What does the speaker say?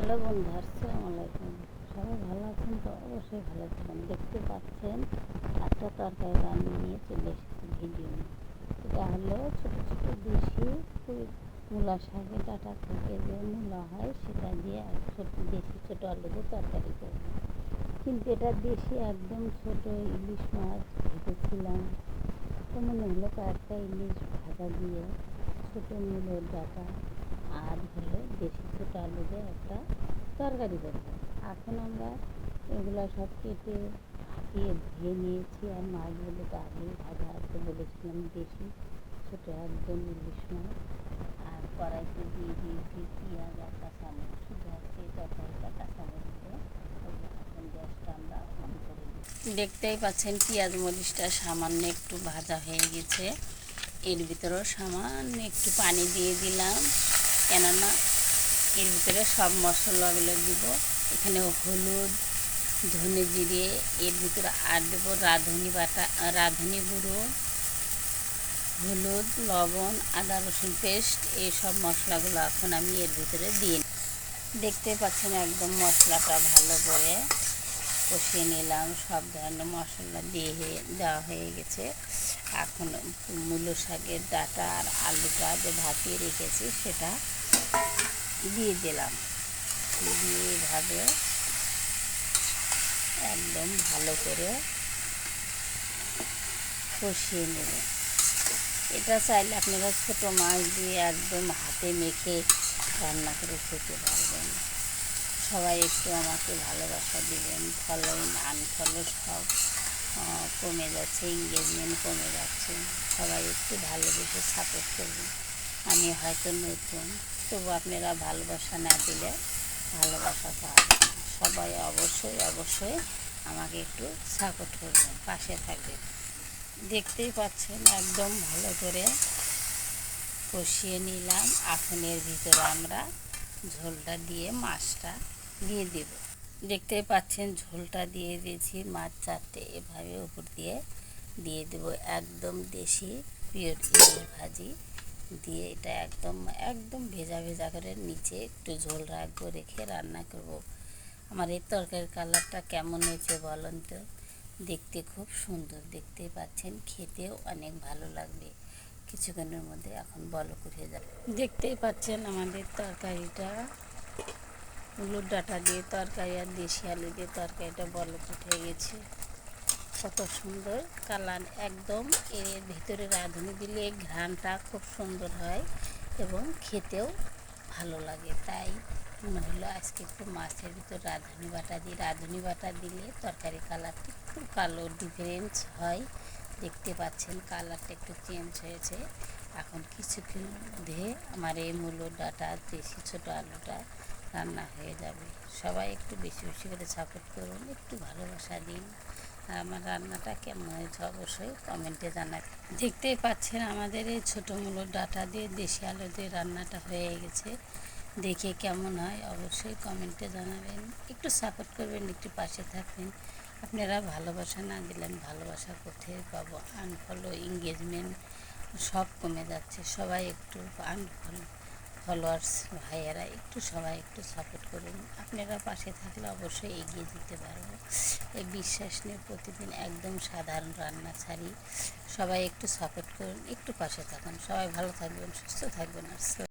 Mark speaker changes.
Speaker 1: Hello বন্ধু, আসসালামু আলাইকুম। সবাই ভালো আছেন তো? অবশ্যই ভালো থাকবেন। দেখতে পাচ্ছেন একটা তরকারি রান্না নিয়ে চলে এসেছি ভিডিও নিয়ে। এটা হলো ছোটো ছোটো দেশি মূলা শাকের ডাঁটা থেকে যে মূলা হয় সেটা দিয়ে দেশি ছোটো আলু দিয়ে তরকারি করব। কিন্তু এটা দেশি একদম ছোট ইলিশ মাছ ভেজেছিলাম, তো মনে হলো কয়েকটা ইলিশ ভাজা দিয়ে ছোটো মূলের ডাঁটা আর হলো দেশি ছোটো আলু দিয়ে একটা তরকারি করবো। এখন আমরা এগুলো সব কেটে ভাপিয়ে ধুয়ে নিয়েছি, আর মাছগুলো তো আগেই ভাজা আছে, বলেছিলাম দেশি ছোটো একদম ইলিশ মাছ। আর কড়াইতে দিয়ে দিয়েছি পেঁয়াজ আর কাঁচামরিচ, শুধু হচ্ছে এই তরকারিটা কাঁচামরিচ দিয়ে। এখন গ্যাসটা আমরা অন করে দিই। দেখতেই পাচ্ছেন পেঁয়াজ মরিচটা সামান্য একটু ভাজা হয়ে গেছে। এর ভিতরেও সামান্য একটু পানি দিয়ে দিলাম, কেননা এর ভিতরে সব মশলাগুলো দিব। এখানে হলুদ, ধনে জিরে, এর ভিতরে আর দেবো রাঁধুনি গুঁড়ো, হলুদ, লবণ, আদা রসুন পেস্ট, এইসব মশলাগুলো এখন আমি এর ভিতরে দিয়ে দেখতে পাচ্ছেন একদম মশলাটা ভালো করে কষিয়ে নিলাম। সব ধরনের মশলা দেওয়া হয়ে গেছে। এখন মূলো শাকের ডাঁটা আর আলুটা যে ভাপিয়ে রেখেছি সেটা দিয়ে দিলাম, দিয়ে এভাবে একদম ভালো করে কষিয়ে নেব। এটা চাইলে আপনারা ছোটো মাছ দিয়ে একদম হাতে মেখে রান্না করে খেতে পারবেন। সবাই একটু আমাকে ভালোবাসা দিবেন। ফলোইং আনফলো সব কমে যাচ্ছে, এঙ্গেজমেন্ট কমে যাচ্ছে। সবাই একটু ভালোবেসে সাপোর্ট করবেন। আমি হয়তো নতুন, তবু আপনারা ভালোবাসা না দিলে ভালোবাসা পাবেন। সবাই অবশ্যই অবশ্যই আমাকে একটু সাপোর্ট করবেন, পাশে থাকবেন। দেখতেই পাচ্ছেন একদম ভালো করে কষিয়ে নিলাম। এখন এর ভিতরে আমরা ঝোলটা দিয়ে মাছটা দিয়ে দেব। দেখতেই পাচ্ছেন ঝোলটা দিয়ে দিয়েছি, মাছ চারটে এভাবে উপর দিয়ে দেব। একদম দেশি পিওর ইলিশ ভাজি দিয়ে এটা একদম একদম ভেজা ভেজা করে নিচে একটু ঝোল রাখবো, রেখে রান্না করব। আমার এই তরকারির কালারটা কেমন হয়েছে বলুন তো? দেখতে খুব সুন্দর, দেখতেই পাচ্ছেন, খেতেও অনেক ভালো লাগবে। কিছুক্ষণের মধ্যে এখন বলক উঠে যাবে। দেখতেই পাচ্ছেন আমাদের তরকারিটা, মূলোর ডাঁটা দিয়ে তরকারি আর দেশি আলু দিয়ে তরকারিটা বলক উঠে গেছে। কত সুন্দর কালার, একদম এর ভিতরে রাঁধুনি দিলে ঘ্রাণটা খুব সুন্দর হয় এবং খেতেও ভালো লাগে। তাই মনে হলো আজকে একটু মাছের ভিতর রাঁধুনি বাটা দিলে তরকারি কালারটা একটু কালো ডিফারেন্স হয়। দেখতে পাচ্ছেন কালারটা একটু চেঞ্জ হয়েছে। এখন কিছুক্ষণ মধ্যে আমার এই মূলোর ডাঁটা দেশি ছোটো আলুটা রান্না হয়ে যাবে। সবাই একটু বেশি বেশি করে সাপোর্ট করুন, একটু ভালোবাসা দিন। আর আমার রান্নাটা কেমন হয়েছে অবশ্যই কমেন্টে জানাবেন। দেখতেই পাচ্ছেন আমাদের এই ছোটো মূলোর ডাঁটা দিয়ে দেশি আলু দিয়ে রান্নাটা হয়ে গেছে। দেখে কেমন হয় অবশ্যই কমেন্টে জানাবেন, একটু সাপোর্ট করবেন, একটু পাশে থাকবেন। আপনারা ভালোবাসা না দিলেন ভালোবাসা কোথায় পাবো? আনফলো, এঙ্গেজমেন্ট সব কমে যাচ্ছে। সবাই একটু ফলোয়ার্স ভাইয়েরা একটু সবাই একটু সাপোর্ট করুন। আপনারা পাশে থাকলে অবশ্যই এগিয়ে দিতে পারবো। এই বিশ্বাস নিয়ে প্রতিদিন একদম সাধারণ রান্না ছাড়ি। সবাই একটু সাপোর্ট করুন, একটু পাশে থাকুন। সবাই ভালো থাকবেন, সুস্থ থাকবেন। আসসালাম।